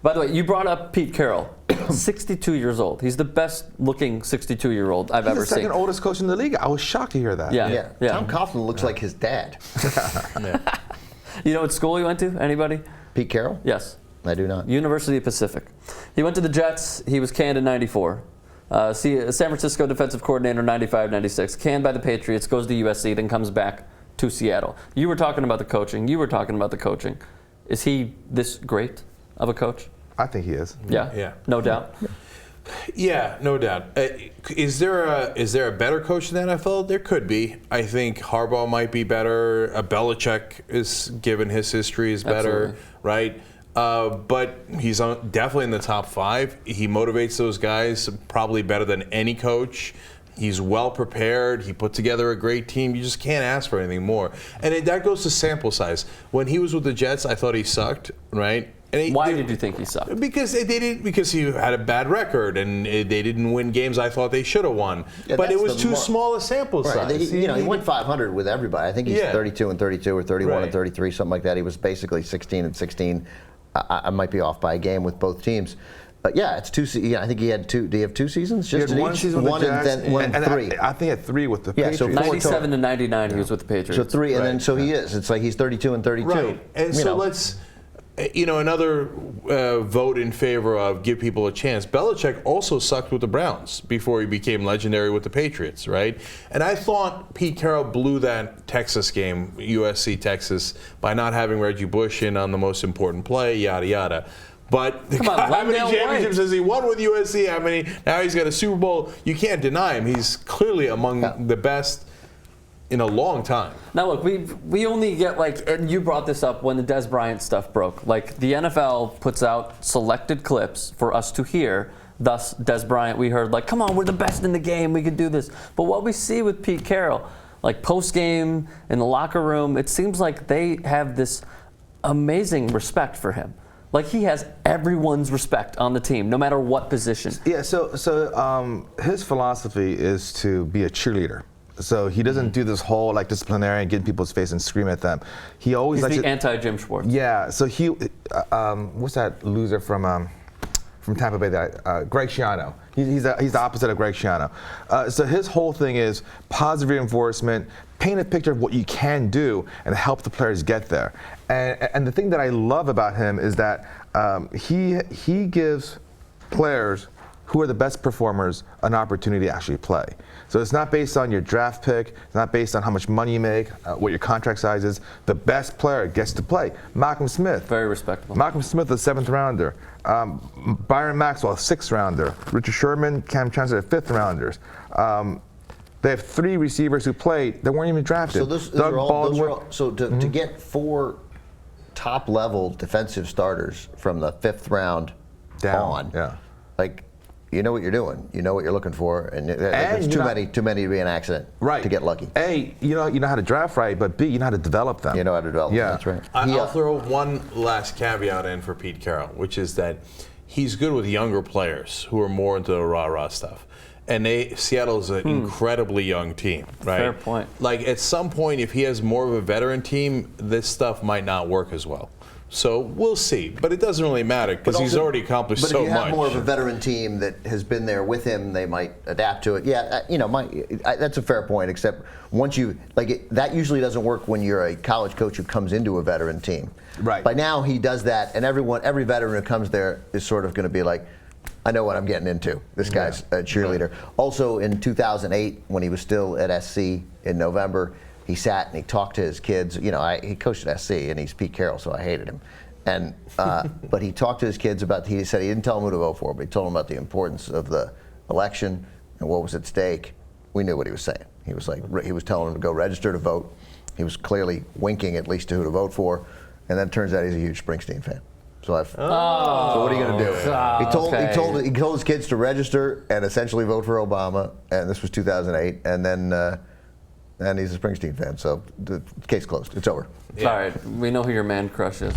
By the way, you brought up Pete Carroll, 62 years old. He's the best-looking 62-year-old I've ever He's the second seen. oldest coach in the league. I was shocked to hear that. Yeah. Tom Coughlin looks like his dad. You know what school he went to? Anybody? Pete Carroll? Yes. I do not. University of Pacific. He went to the Jets. He was canned in 94. San Francisco defensive coordinator 95-96. Canned by the Patriots, goes to USC, then comes back to Seattle. You were talking about the coaching. Is he this great of a coach? I think he is. Yeah. No doubt. Yeah, no doubt. Is there a better coach in the NFL? There could be. I think Harbaugh might be better. Belichick is, given his history, is better, right? But he's definitely in the top 5. He motivates those guys probably better than any coach. He's well prepared. He put together a great team. You just can't ask for anything more. And that goes to sample size. When he was with the Jets, I thought he sucked, right? Why did you think he sucked? Because because he had a bad record and they didn't win games I thought they should have won. Yeah, but it was too small a sample size. He went 500 with everybody. I think he's 32-32 or 31-33, something like that. He was basically 16-16. I might be off by a game with both teams. But yeah, it's 2 seasons. I think he had 2. Do you have 2 seasons? Just he had one season with the Jets, and then 3. I think he had 3 with the Patriots. So 97 to 99, he was with the Patriots. So 3, and then he is. It's like he's 32-32. Right. And so let's, another vote in favor of give people a chance. Belichick also sucked with the Browns before he became legendary with the Patriots, right? And I thought Pete Carroll blew that Texas game, USC-Texas, by not having Reggie Bush in on the most important play, yada, yada. But how many championships has he won with USC? How many? Now he's got a Super Bowl. You can't deny him. He's clearly among the best in a long time. Now look, we only get and you brought this up when the Des Bryant stuff broke. Like the NFL puts out selected clips for us to hear. Thus, Des Bryant, we heard come on, we're the best in the game. We can do this. But what we see with Pete Carroll, post game in the locker room, it seems like they have this amazing respect for him. He has everyone's respect on the team, no matter what position. Yeah, so his philosophy is to be a cheerleader. So he doesn't do this whole disciplinary and get in people's face and scream at them. He always He's the anti-Jim Schwartz. Yeah, so he, what's that loser from Tampa Bay? Greg Schiano. He's the opposite of Greg Schiano. So his whole thing is positive reinforcement, paint a picture of what you can do, and help the players get there. And the thing that I love about him is that he gives players who are the best performers an opportunity to actually play. So it's not based on your draft pick. It's not based on how much money you make, what your contract size is. The best player gets to play. Malcolm Smith. Very respectable. Malcolm Smith, a 7th rounder. Byron Maxwell, a 6th rounder. Richard Sherman, Cam Chancellor, a 5th rounders. They have 3 receivers who played that weren't even drafted. So those are all, to get 4 top-level defensive starters from the 5th round down, you know what you're doing. You know what you're looking for, and there's too many to be an accident to get lucky. A, you know how to draft right, but B, you know how to develop them. You know how to develop them. That's right. I'll throw one last caveat in for Pete Carroll, which is that he's good with younger players who are more into the rah-rah stuff. And Seattle's an incredibly young team, right? Fair point. At some point, if he has more of a veteran team, this stuff might not work as well. So we'll see. But it doesn't really matter because he's already accomplished so much. But if you have more of a veteran team that has been there with him, they might adapt to it. Yeah, that's a fair point, except once you, that usually doesn't work when you're a college coach who comes into a veteran team. Right. By now, he does that, and every veteran who comes there is sort of going to be like, I know what I'm getting into. This guy's a cheerleader. Also, in 2008, when he was still at SC in November, he sat and he talked to his kids. He coached at SC, and he's Pete Carroll, so I hated him. And but he talked to his kids about. He said he didn't tell them who to vote for, but he told them about the importance of the election and what was at stake. We knew what he was saying. He was telling them to go register to vote. He was clearly winking at least to who to vote for. And then it turns out he's a huge Springsteen fan. So so what are you going to do? He told his kids to register and essentially vote for Obama, and this was 2008, and then he's a Springsteen fan. So the case closed. It's over. Yeah. All right, we know who your man crush is.